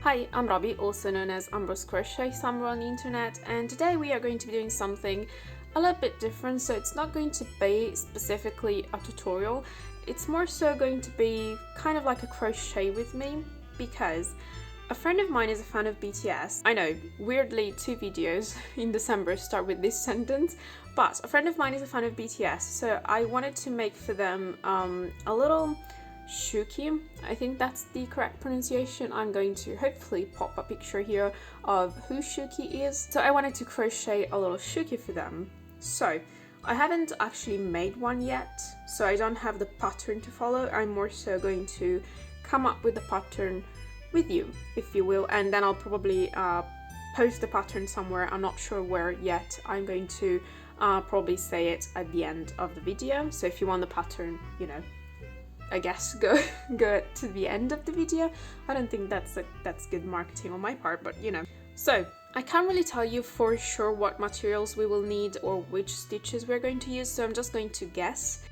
Hi, I'm Robi, also known as ambroscrochet somewhere on the internet, and today we are going to be doing something a little bit different. So it's not going to be specifically a tutorial, it's more so going to be kind of like a crochet with me, because a friend of mine is a fan of BTS. I know, weirdly 2 videos in December start with this sentence, but a friend of mine is a fan of BTS, so I wanted to make for them a little Shooky. I think that's the correct pronunciation. I'm going to hopefully pop a picture here of who Shooky is. So I wanted to crochet a little Shooky for them. So I haven't actually made one yet, so I don't have the pattern to follow. I'm more so going to come up with the pattern with you, if you will, and then I'll probably post the pattern somewhere. I'm not sure where yet. I'm going to probably say it at the end of the video. So if you want the pattern, you know, I guess go to the end of the video. I don't think that's good marketing on my part, but you know. So I can't really tell you for sure what materials we will need or which stitches we're going to use, so I'm just going to guess.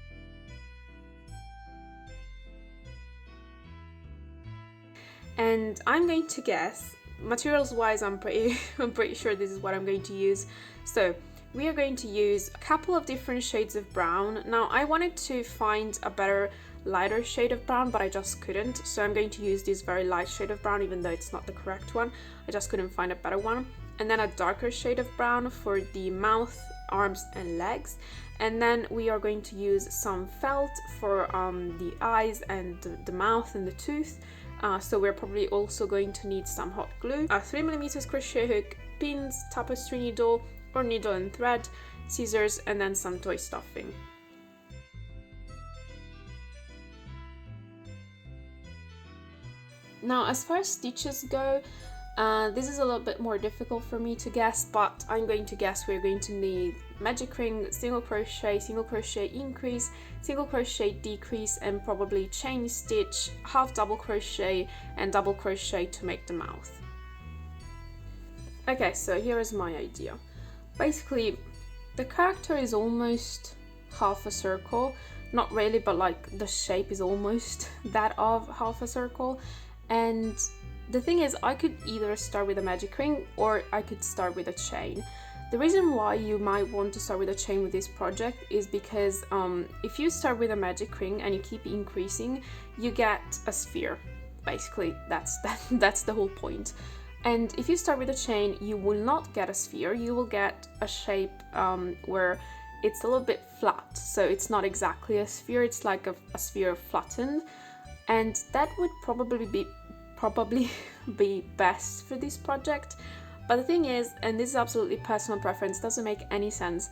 And I'm going to guess, materials wise, I'm pretty sure this is what I'm going to use. So we are going to use a couple of different shades of brown. Now I wanted to find a better lighter shade of brown, but I just couldn't, so I'm going to use this very light shade of brown, even though it's not the correct one. I just couldn't find a better one. And then a darker shade of brown for the mouth, arms and legs, and then we are going to use some felt for the eyes and the mouth and the tooth. So we're probably also going to need some hot glue, a 3mm crochet hook, pins, tapestry needle or needle and thread, scissors, and then some toy stuffing. Now, as far as stitches go, this is a little bit more difficult for me to guess, but I'm going to guess we're going to need magic ring, single crochet increase, single crochet decrease, and probably chain stitch, half double crochet, and double crochet to make the mouth. Okay, so here is my idea. Basically, the character is almost half a circle, not really, but like the shape is almost that of half a circle. And the thing is, I could either start with a magic ring or I could start with a chain. The reason why you might want to start with a chain with this project is because if you start with a magic ring and you keep increasing, you get a sphere. Basically, that's the whole point. And if you start with a chain, you will not get a sphere, you will get a shape where it's a little bit flat. So it's not exactly a sphere, it's like a sphere flattened. And that would probably be best for this project. But the thing is, and this is absolutely personal preference, doesn't make any sense,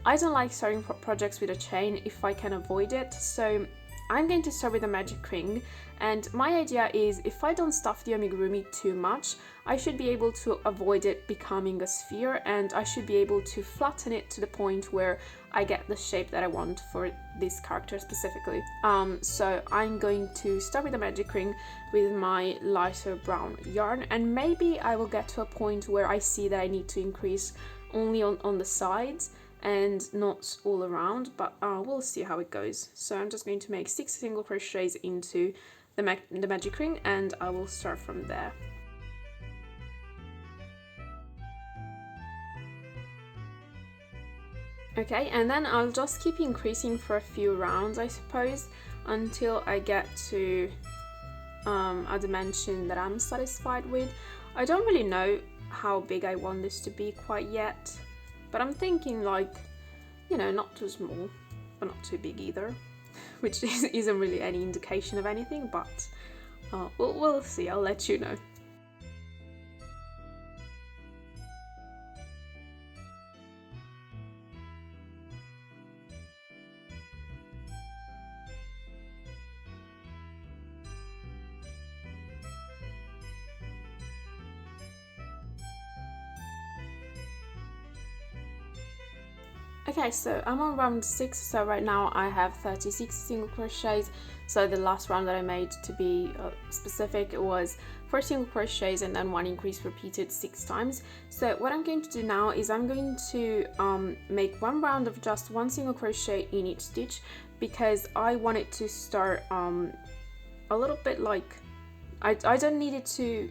I don't like starting projects with a chain if I can avoid it. So I'm going to start with a magic ring, and my idea is if I don't stuff the amigurumi too much, I should be able to avoid it becoming a sphere, and I should be able to flatten it to the point where I get the shape that I want for this character specifically. So I'm going to start with a magic ring with my lighter brown yarn, and maybe I will get to a point where I see that I need to increase only on the sides and not all around, but we'll see how it goes. So I'm just going to make 6 single crochets into the magic ring, and I will start from there. Okay, and then I'll just keep increasing for a few rounds, I suppose, until I get to a dimension that I'm satisfied with. I don't really know how big I want this to be quite yet, but I'm thinking, like, you know, not too small, but not too big either, which isn't really any indication of anything, but we'll see, I'll let you know. Okay, so I'm on round 6, so right now I have 36 single crochets. So the last round that I made, to be specific, it was 4 single crochets and then 1 increase repeated 6 times. So what I'm going to do now is I'm going to make 1 round of just 1 single crochet in each stitch, because I want it to start a little bit like, I don't need it to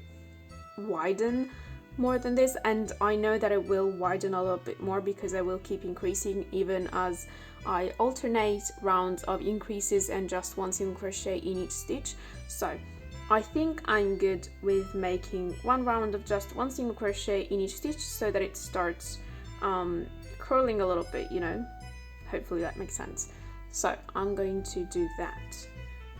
widen more than this, and I know that it will widen a little bit more because I will keep increasing even as I alternate rounds of increases and just one single crochet in each stitch. So I think I'm good with making one round of just one single crochet in each stitch so that it starts curling a little bit, you know. Hopefully that makes sense. So I'm going to do that,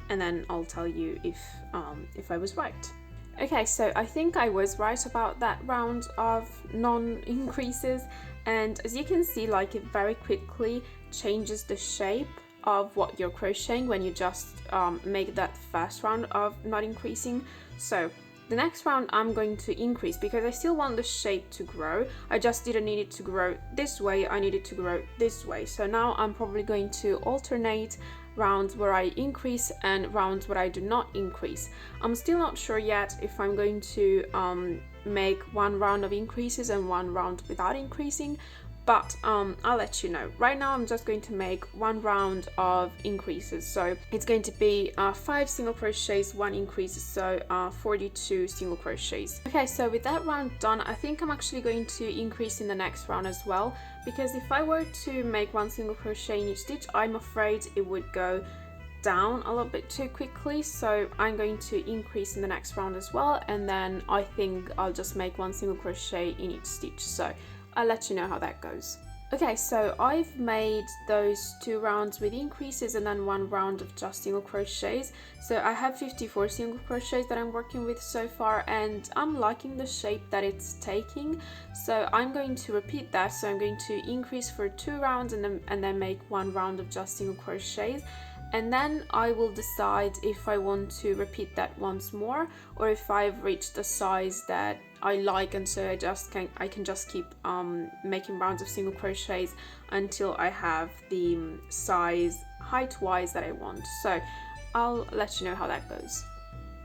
and then I'll tell you if I was right. Okay, so I think I was right about that round of non-increases, and as you can see, like, it very quickly changes the shape of what you're crocheting when you just make that first round of not increasing. So the next round I'm going to increase because I still want the shape to grow. I just didn't need it to grow this way, I need it to grow this way. So now I'm probably going to alternate rounds where I increase and rounds where I do not increase. I'm still not sure yet if I'm going to make one round of increases and one round without increasing, but I'll let you know. Right now I'm just going to make one round of increases, so it's going to be 5 single crochets, 1 increase, so 42 single crochets. Okay, so with that round done, I think I'm actually going to increase in the next round as well, because if I were to make 1 single crochet in each stitch, I'm afraid it would go down a little bit too quickly. So I'm going to increase in the next round as well, and then I think I'll just make 1 single crochet in each stitch. So I'll let you know how that goes. Okay, so I've made those 2 rounds with increases and then 1 round of just single crochets. So I have 54 single crochets that I'm working with so far, and I'm liking the shape that it's taking. So I'm going to repeat that. So I'm going to increase for 2 rounds and then make 1 round of just single crochets. And then I will decide if I want to repeat that once more, or if I've reached the size that I like, and so I can just keep making rounds of single crochets until I have the size height-wise that I want. So I'll let you know how that goes.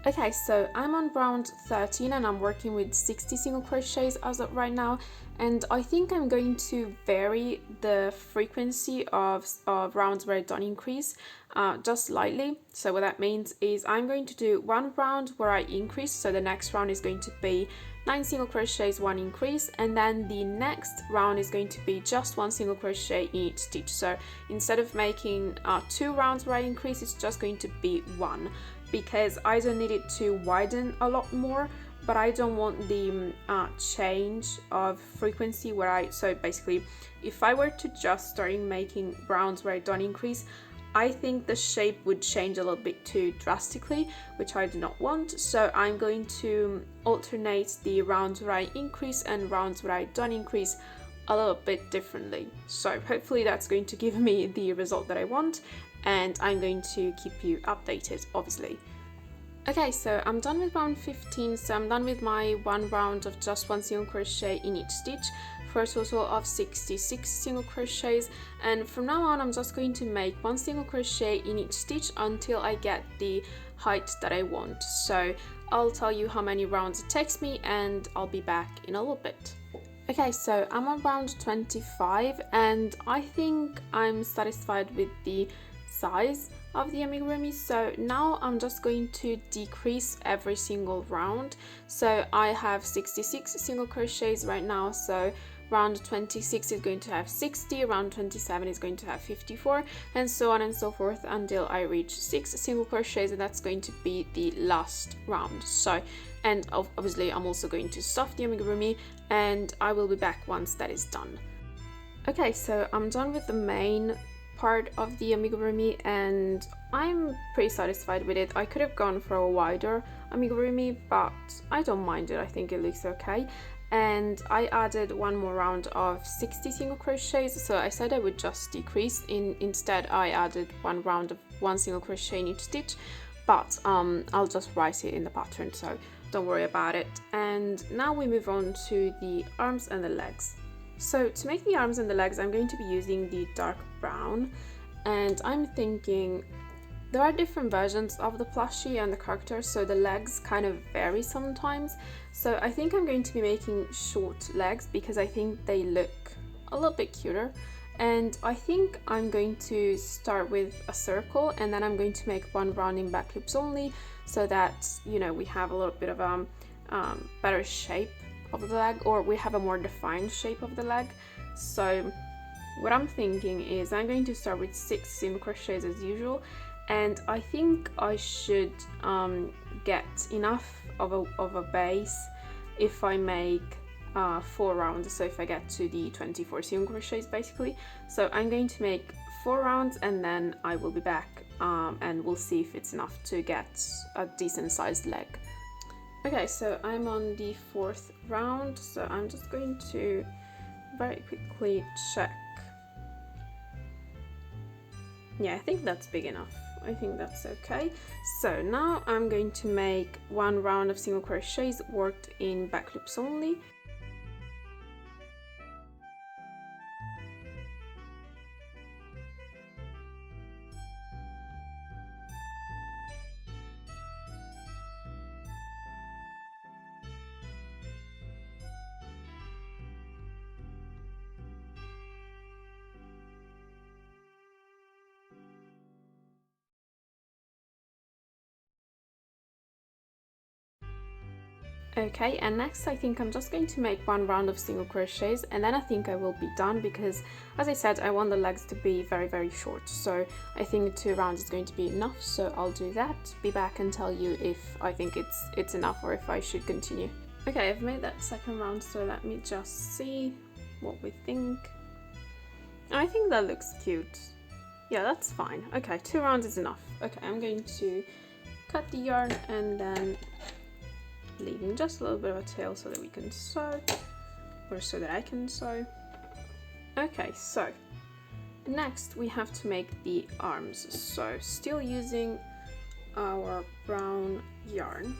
Okay, so I'm on round 13 and I'm working with 60 single crochets as of right now, and I think I'm going to vary the frequency of rounds where I don't increase just slightly. So what that means is I'm going to do 1 round where I increase, so the next round is going to be 9 single crochets, 1 increase, and then the next round is going to be just 1 single crochet in each stitch. So instead of making 2 rounds where I increase, it's just going to be 1, because I don't need it to widen a lot more, but I don't want the change of frequency where so basically if I were to just start making rounds where I don't increase, I think the shape would change a little bit too drastically, which I do not want. So I'm going to alternate the rounds where I increase and rounds where I don't increase a little bit differently. So hopefully that's going to give me the result that I want, and I'm going to keep you updated, obviously. Okay, so I'm done with round 15, so I'm done with my 1 round of just 1 single crochet in each stitch for a total of 66 single crochets, and from now on I'm just going to make 1 single crochet in each stitch until I get the height that I want. So I'll tell you how many rounds it takes me and I'll be back in a little bit. Okay, so I'm on round 25 and I think I'm satisfied with the size of the amigurumi. So now I'm just going to decrease every single round. So I have 66 single crochets right now, so round 26 is going to have 60, round 27 is going to have 54, and so on and so forth until I reach 6 single crochets, and that's going to be the last round. So, and obviously I'm also going to stuff the amigurumi, and I will be back once that is done. Okay, so I'm done with the main part of the amigurumi and I'm pretty satisfied with it. I could have gone for a wider amigurumi, but I don't mind it. I think it looks okay. And I added 1 more round of 60 single crochets, so I said I would just decrease. Instead I added 1 round of 1 single crochet in each stitch, but I'll just write it in the pattern, so don't worry about it. And now we move on to the arms and the legs. So to make the arms and the legs, I'm going to be using the dark brown, and I'm thinking there are different versions of the plushie and the character, so the legs kind of vary sometimes. So I think I'm going to be making short legs because I think they look a little bit cuter. And I think I'm going to start with a circle, and then I'm going to make 1 round in back loops only, so that, you know, we have a little bit of better shape of the leg, or we have a more defined shape of the leg. So what I'm thinking is I'm going to start with 6 single crochets as usual, and I think I should get enough of a base if I make 4 rounds, so if I get to the 24 single crochets basically. So I'm going to make 4 rounds and then I will be back and we'll see if it's enough to get a decent sized leg. Okay, so I'm on the 4th round, so I'm just going to very quickly check. Yeah, I think that's big enough. I think that's okay. So now I'm going to make 1 round of single crochets worked in back loops only. Okay, and next I think I'm just going to make 1 round of single crochets, and then I think I will be done, because as I said, I want the legs to be very short, so I think 2 rounds is going to be enough. So I'll do that, be back and tell you if I think it's enough or if I should continue. Okay, I've made that 2nd round, so let me just see what we think. I think that looks cute. Yeah, that's fine. Okay, 2 rounds is enough. Okay, I'm going to cut the yarn and then leaving just a little bit of a tail so that we can sew, or so that I can sew. Okay, so next we have to make the arms. So still using our brown yarn,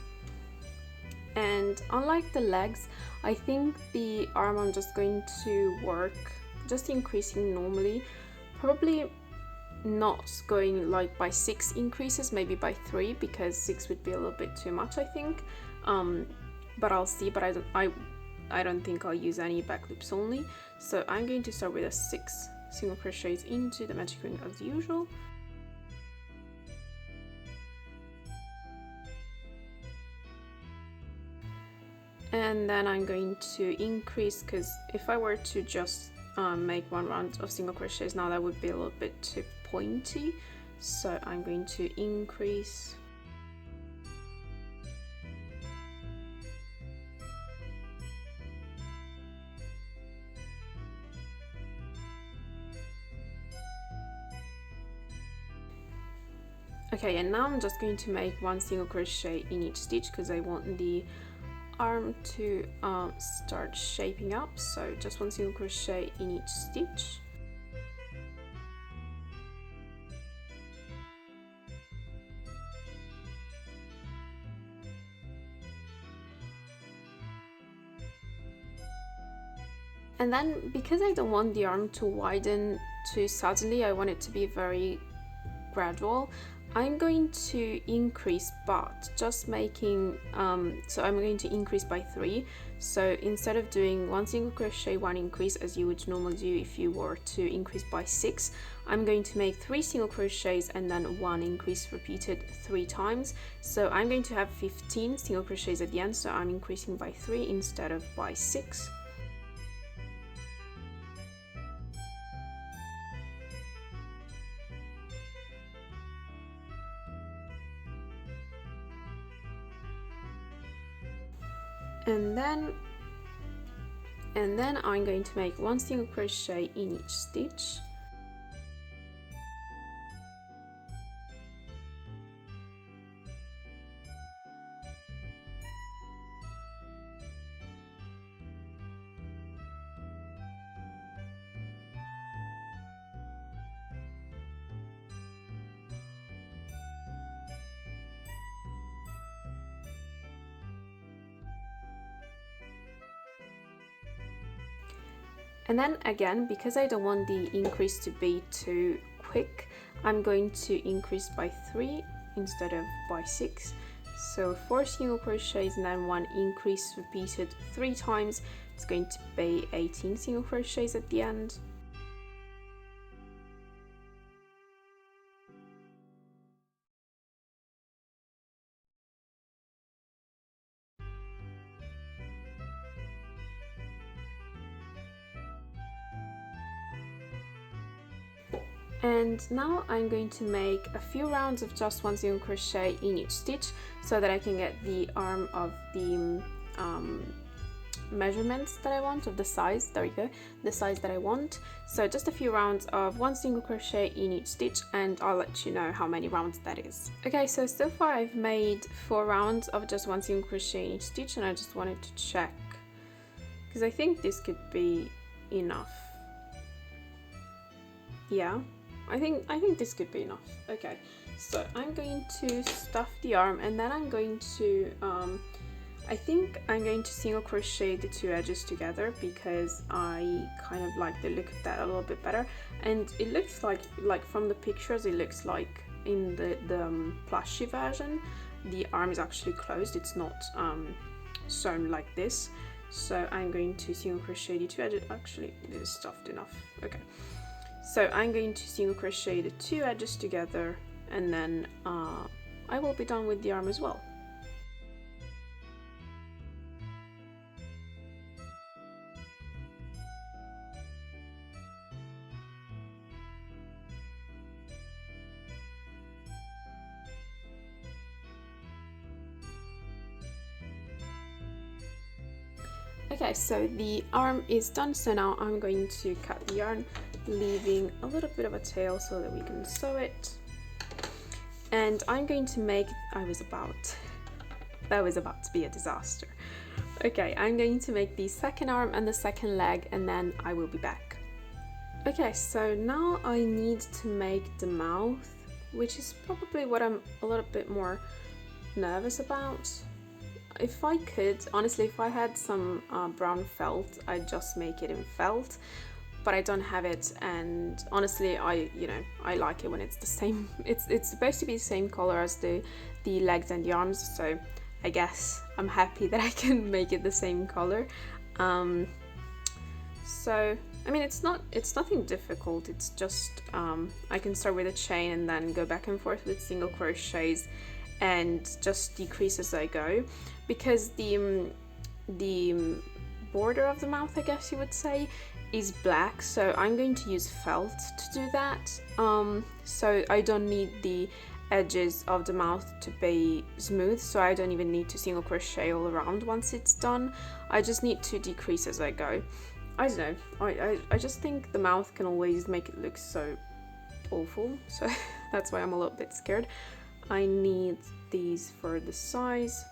and unlike the legs, I think the arm I'm just going to work just increasing normally, probably not going like by 6 increases, maybe by 3, because 6 would be a little bit too much, I think. But I'll see. But I don't think I'll use any back loops only. So I'm going to start with a 6 single crochets into the magic ring as usual. And then I'm going to increase, because if I were to just make 1 round of single crochets now, that would be a little bit too pointy. So I'm going to increase. Okay, and now I'm just going to make 1 single crochet in each stitch, because I want the arm to start shaping up. So just 1 single crochet in each stitch. And then, because I don't want the arm to widen too suddenly, I want it to be very gradual, I'm going to increase, but just making, so I'm going to increase by 3. So instead of doing 1 single crochet, 1 increase as you would normally do if you were to increase by 6, I'm going to make 3 single crochets and then 1 increase repeated 3 times. So I'm going to have 15 single crochets at the end, so I'm increasing by 3 instead of by 6. And then I'm going to make 1 single crochet in each stitch. And then again, because I don't want the increase to be too quick, I'm going to increase by 3 instead of by 6. So 4 single crochets and then 1 increase repeated 3 times. It's going to be 18 single crochets at the end. And now I'm going to make a few rounds of just one single crochet in each stitch so that I can get the arm of the measurements that I want, of the size, there we go, the size that I want. So just a few rounds of one single crochet in each stitch, and I'll let you know how many rounds that is. Okay, so far I've made 4 rounds of just one single crochet in each stitch, and I just wanted to check because I think this could be enough. Yeah, I think this could be enough. Okay, so I'm going to stuff the arm, and then I'm going to I think I'm going to single crochet the 2 edges together because I kind of like the look of that a little bit better, and it looks like from the pictures it looks like in the plushy version the arm is actually closed, it's not sewn like this. So I'm going to single crochet the 2 edges. Actually, this is stuffed enough. Okay, so I'm going to single crochet the 2 edges together, and then I will be done with the arm as well. Okay, so the arm is done, so now I'm going to cut the yarn, leaving a little bit of a tail so that we can sew it. And I'm going to make, that was about to be a disaster. Okay, I'm going to make the second arm and the second leg, and then I will be back. Okay, so now I need to make the mouth, which is probably what I'm a little bit more nervous about. If I could, honestly, if I had some brown felt, I'd just make it in felt, but I don't have it, and honestly, I like it when it's the same. It's supposed to be the same color as the legs and the arms, so I guess I'm happy that I can make it the same color. So I mean, it's nothing difficult. It's just I can start with a chain and then go back and forth with single crochets and just decrease as I go, because the border of the mouth, I guess you would say, is black, so I'm going to use felt to do that, so I don't need the edges of the mouth to be smooth, so I don't even need to single crochet all around once it's done. I just need to decrease as I go. I don't know, I just think the mouth can always make it look so awful, so that's why I'm a little bit scared. I need these for the size,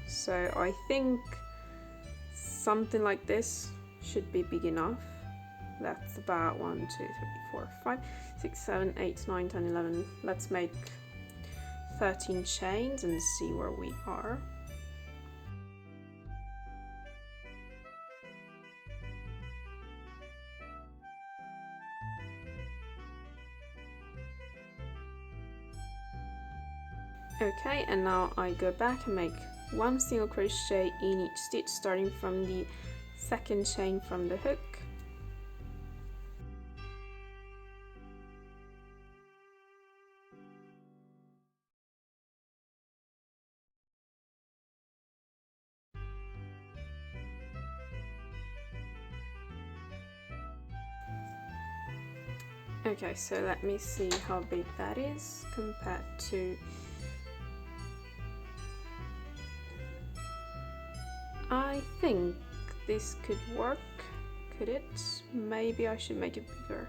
so I think something like this should be big enough. That's about 1, 2, 3, 4, 5, 6, 7, 8, 9, 10, 11. Let's make 13 chains and see where we are. Okay, and now I go back and make 1 single crochet in each stitch, starting from the second chain from the hook. Okay, so let me see how big that is compared to... I think this could work, could it? Maybe I should make it bigger.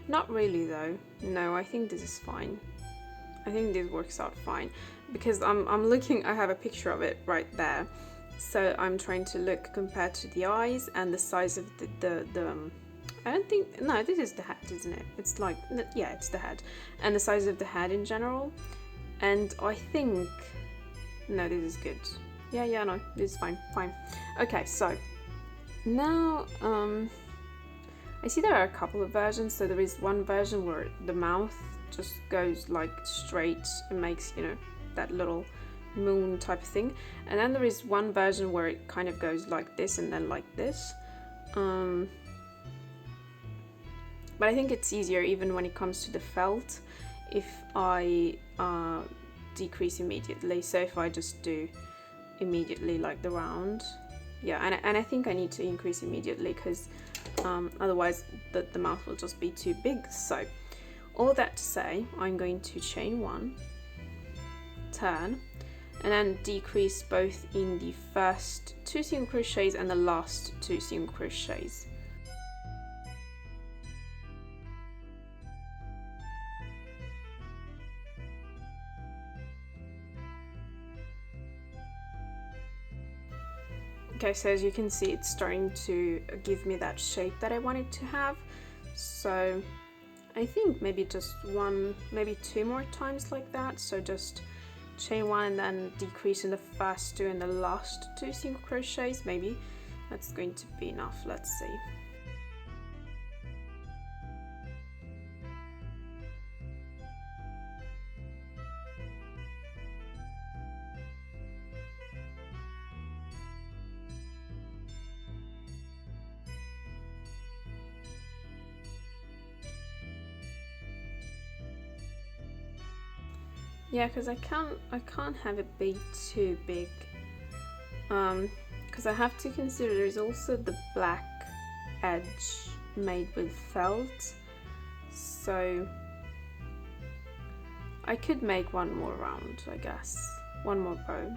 Not really though. No, I think this is fine. I think this works out fine, because I'm looking, I have a picture of it right there. So I'm trying to look compared to the eyes and the size of the I don't think, no, this is the head, isn't it? It's like, yeah, it's the head. And the size of the head in general. And I think, no, this is good. Yeah, no, this is fine. Okay, so now I see there are a couple of versions. So there is one version where the mouth just goes like straight and makes, you know, that little moon type of thing, and then there is one version where it kind of goes like this and then like this, but I think it's easier even when it comes to the felt if I decrease immediately. So if I just do immediately like the round, yeah, and I think I need to increase immediately because otherwise the mouth will just be too big. So all that to say, I'm going to chain 1, turn, and then decrease both in the first 2 single crochets and the last 2 single crochets. Okay, so as you can see, it's starting to give me that shape that I wanted to have. So I think maybe just 1, maybe 2 more times like that. So just chain 1 and then decrease in the first 2 and the last 2 single crochets. Maybe that's going to be enough. Let's see. Yeah, because I can't have it be too big, because I have to consider there's also the black edge made with felt, so I could make 1 more round, I guess, 1 more row.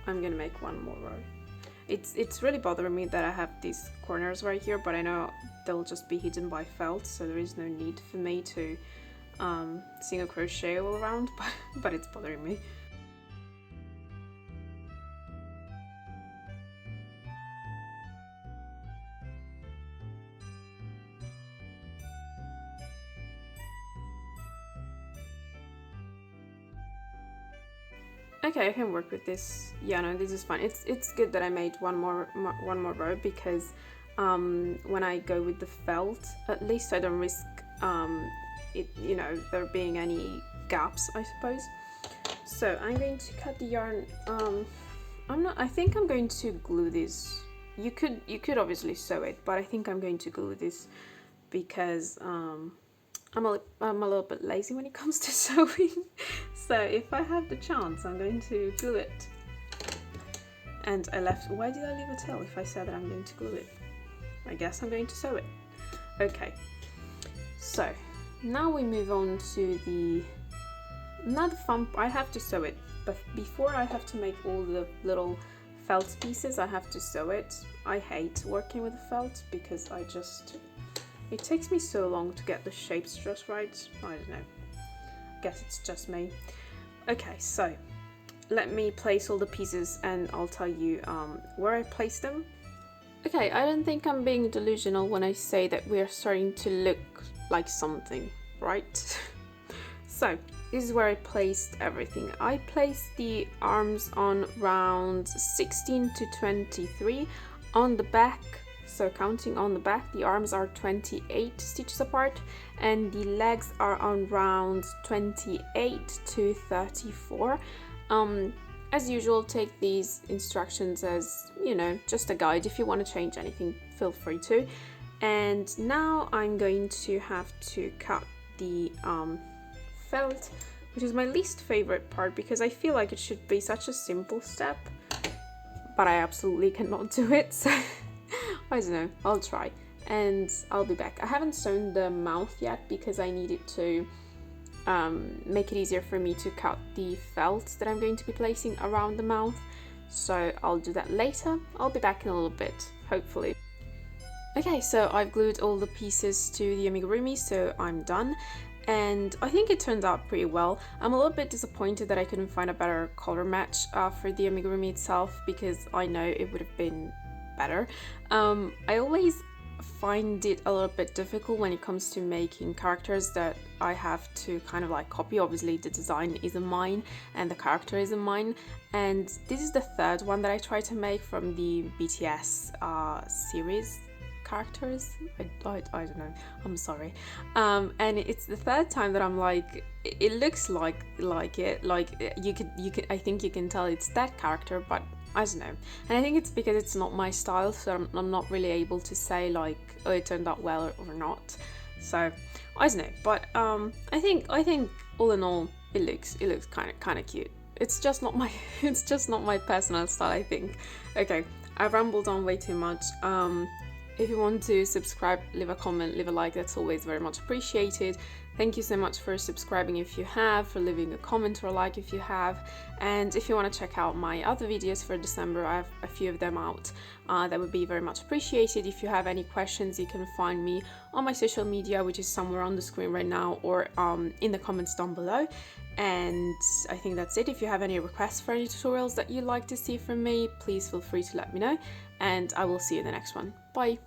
I'm gonna make 1 more row. It's really bothering me that I have these corners right here, but I know they'll just be hidden by felt, so there is no need for me to single crochet all around, but it's bothering me. Okay, I can work with this. Yeah, no, this is fine. It's good that I made one more row, because when I go with the felt, at least I don't risk it, you know, there being any gaps, I suppose. So I'm going to cut the yarn. I think I'm going to glue this. You could obviously sew it, but I think I'm going to glue this because I'm a little bit lazy when it comes to sewing. So if I have the chance, I'm going to glue it. And why did I leave a tail if I said that I'm going to glue it? I guess I'm going to sew it. Okay, so now we move on to another fun. I have to sew it, but before I have to make all the little felt pieces, I have to sew it. I hate working with the felt because it takes me so long to get the shapes just right. I don't know, I guess it's just me. Okay, so let me place all the pieces and I'll tell you where I placed them. Okay, I don't think I'm being delusional when I say that we're starting to look like something, right? So this is where I placed everything. I placed the arms on round 16 to 23 on the back. So counting on the back, the arms are 28 stitches apart and the legs are on rounds 28 to 34. As usual, take these instructions as, you know, just a guide. If you want to change anything, feel free to. And now I'm going to have to cut the felt, which is my least favorite part because I feel like it should be such a simple step, but I absolutely cannot do it. So I don't know, I'll try and I'll be back. I haven't sewn the mouth yet because I needed to make it easier for me to cut the felt that I'm going to be placing around the mouth. So I'll do that later. I'll be back in a little bit, hopefully. Okay, so I've glued all the pieces to the amigurumi, so I'm done. And I think it turned out pretty well. I'm a little bit disappointed that I couldn't find a better color match for the amigurumi itself because I know it would have been better. I always find it a little bit difficult when it comes to making characters that I have to kind of like copy. Obviously the design isn't mine and the character isn't mine, and this is the third one that I try to make from the BTS series characters. I don't know, I'm sorry. And it's the third time that I'm like, it looks like it, like you could I think you can tell it's that character, but I don't know. And I think it's because it's not my style, so I'm not really able to say like, oh, it turned out well or not. So I don't know, but I think all in all it looks kind of cute. it's just not my it's just not my personal style, I think. Okay, I've rambled on way too much. If you want to subscribe, leave a comment, leave a like, that's always very much appreciated. Thank you so much for subscribing if you have, for leaving a comment or a like if you have. And if you want to check out my other videos for December, I have a few of them out. That would be very much appreciated. If you have any questions, you can find me on my social media, which is somewhere on the screen right now, or in the comments down below. And I think that's it. If you have any requests for any tutorials that you'd like to see from me, please feel free to let me know, and I will see you in the next one. Bye!